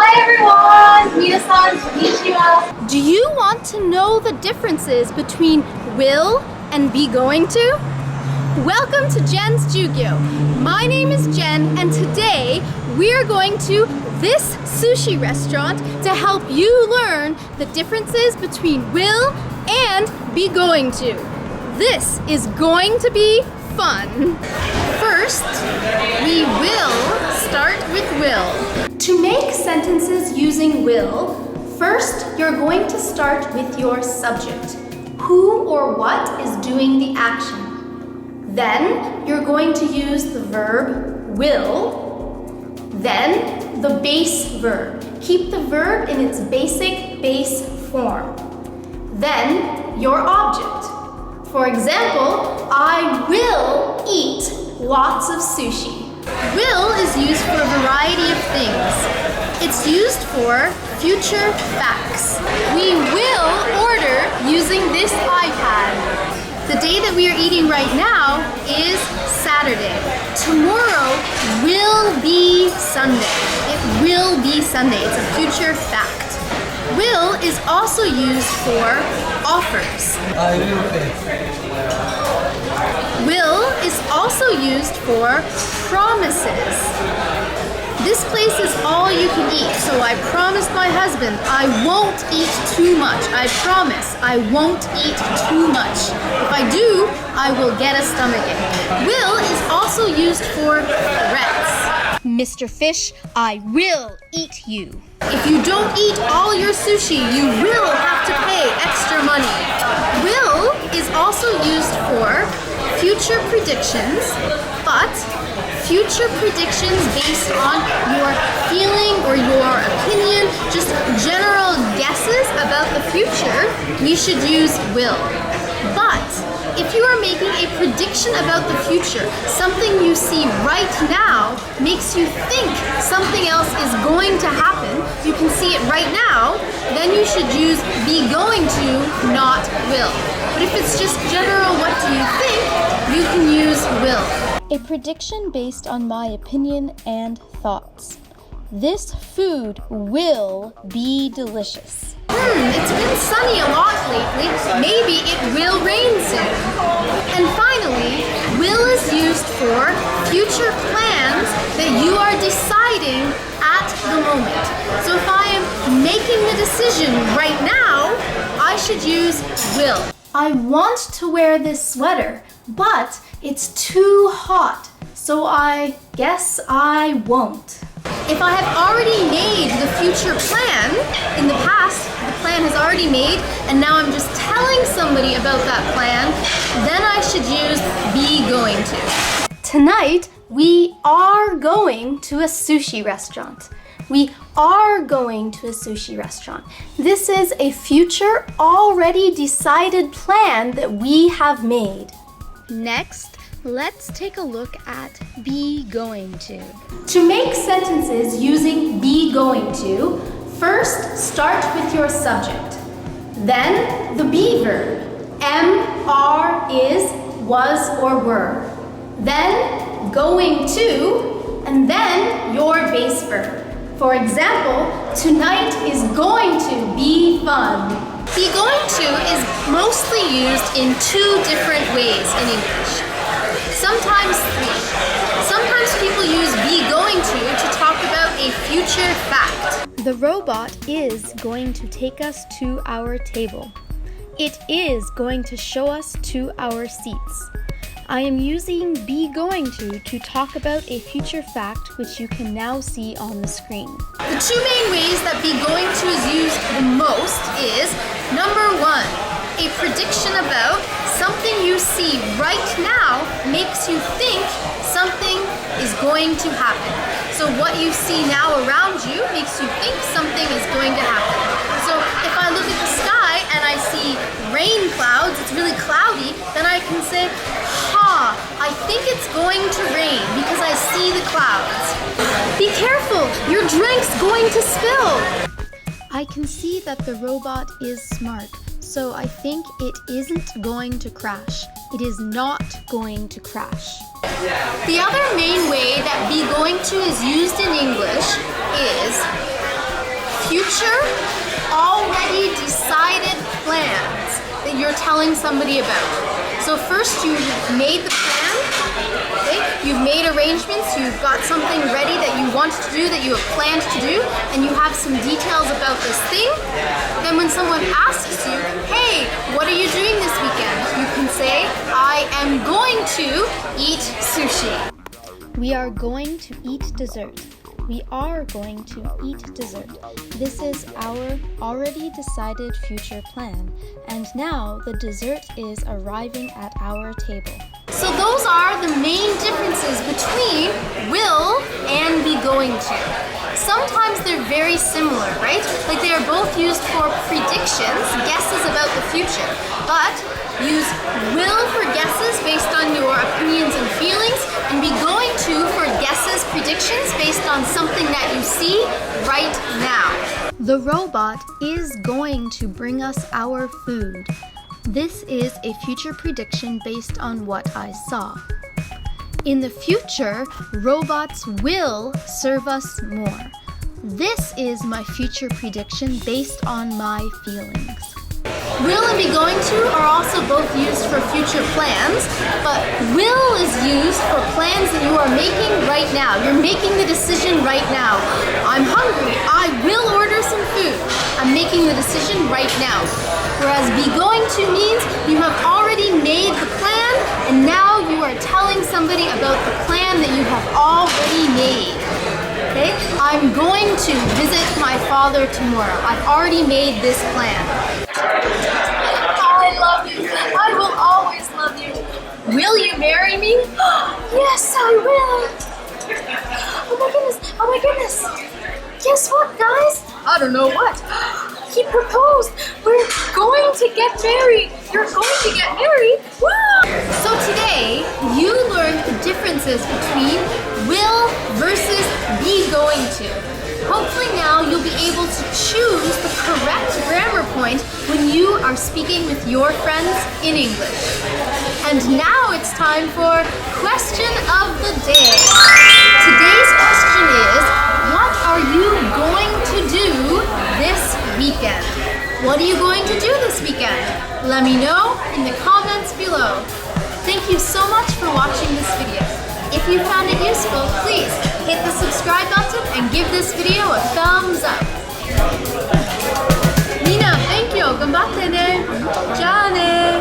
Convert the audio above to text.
Hi everyone! Minasan, konnichiwa. Do you want to know the differences between will and be going to? Welcome to Jen's Jyugyou. My name is Jen and today we're going to this sushi restaurant to help you learn the differences between will and be going to. This is going to be fun. First, we will start with will. To make sentences using will, first you're going to start with your subject. Who or what is doing the action? Then you're going to use the verb will. Then the base verb. Keep the verb in its basic base form. Then your object. For example, I will eat lots of sushi. Will is used for a variety of things. It's used for future facts. We will order using this iPad. The day that we are eating right now is Saturday. Tomorrow will be Sunday. It will be Sunday. It's a future fact. Will is also used for offers. I will pay. Will is also used for promises. This place is all you can eat, so I promised my husband I won't eat too much. I promise I won't eat too much. If I do, I will get a stomachache. Will is also used for threats. Mr. Fish, I will eat you. If you don't eat all your sushi, you will have to pay extra money. Will is also used for future predictions, but future predictions based on your feeling or your opinion, just general guesses about the future, we should use will. But if you are making a prediction about the future, something you see right now makes you think something else is going to happen, you can see it right now, then you should use be going to, not will. But if it's just general what do you think, you can use will. A prediction based on my opinion and thoughts. This food will be delicious. It's been sunny a lot lately. Maybe it will rain soon. And finally, will is used for future plans that you are deciding at the moment. So if I am making the decision right now, I should use will. I want to wear this sweater, but it's too hot, so I guess I won't. If I have already made the future plan, in the past, the plan has already made, and now I'm just telling somebody about that plan, then I should use be going to. Tonight, we are going to a sushi restaurant. We are going to a sushi restaurant. This is a future, already decided plan that we have made. Next, let's take a look at be going to. To make sentences using be going to, first start with your subject. Then the be verb, am, are, is, was, or were. Then going to, and then your base verb. For example, tonight is going to be fun. Be going to is mostly used in two different ways in English. Sometimes three. Sometimes people use be going to talk about a future fact. The robot is going to take us to our table. It is going to show us to our seats. I am using be going to talk about a future fact which you can now see on the screen. The two main ways that be going to is used the most is number one, a prediction about something you see right now makes you think something is going to happen. So what you see now around you makes you think something is going to happen. So if I look at the sky and I see rain clouds, it's really cloudy, then I can say, I think it's going to rain because I see the clouds. Be careful, your drink's going to spill. I can see that the robot is smart, so I think it isn't going to crash. It is not going to crash. The other main way that be going to is used in English is future, already decided plans that you're telling somebody about. So first you made the plan, okay? You've made arrangements, you've got something ready that you want to do, that you have planned to do, and you have some details about this thing. Then when someone asks you, hey, what are you doing this weekend? You can say, I am going to eat sushi. We are going to eat dessert. We are going to eat dessert. This is our already decided future plan, and now the dessert is arriving at our table. So those are the main differences between will and be going to. Sometimes they're very similar, right? Like they are both used for predictions, guesses about the future, but use will for guesses based on your opinions and feelings, and be going to for guesses, predictions based on something that you see right now. The robot is going to bring us our food. This is a future prediction based on what I saw. In the future, robots will serve us more. This is my future prediction based on my feelings. Will and be going to are also both used for future plans, but will is used for plans that you are making right now. You're making the decision right now. I'm hungry. I will order some food. I'm making the decision right now. Whereas be going to means you have already made the plan, and now you are telling somebody about the plan that you have already made. Okay? I'm going to visit my father tomorrow. I've already made this plan. I love you. I will always love you. Will you marry me? Yes, I will. Oh my goodness. Oh my goodness. Guess what, guys? I don't know what. He proposed. We're going to get married. You're going to get married. Woo! So today, you learned the differences between will versus be going to. Hopefully now you'll be able to choose the correct grammar point when you are speaking with your friends in English. And now it's time for question of the day. Today's question is, what are you going to do this weekend? What are you going to do this weekend? Let me know in the comments below. Thank you so much for watching this video. If you found it useful, please hit the subscribe button and give this video a thumbs up. Mina, thank you. 頑張ってね。じゃあね。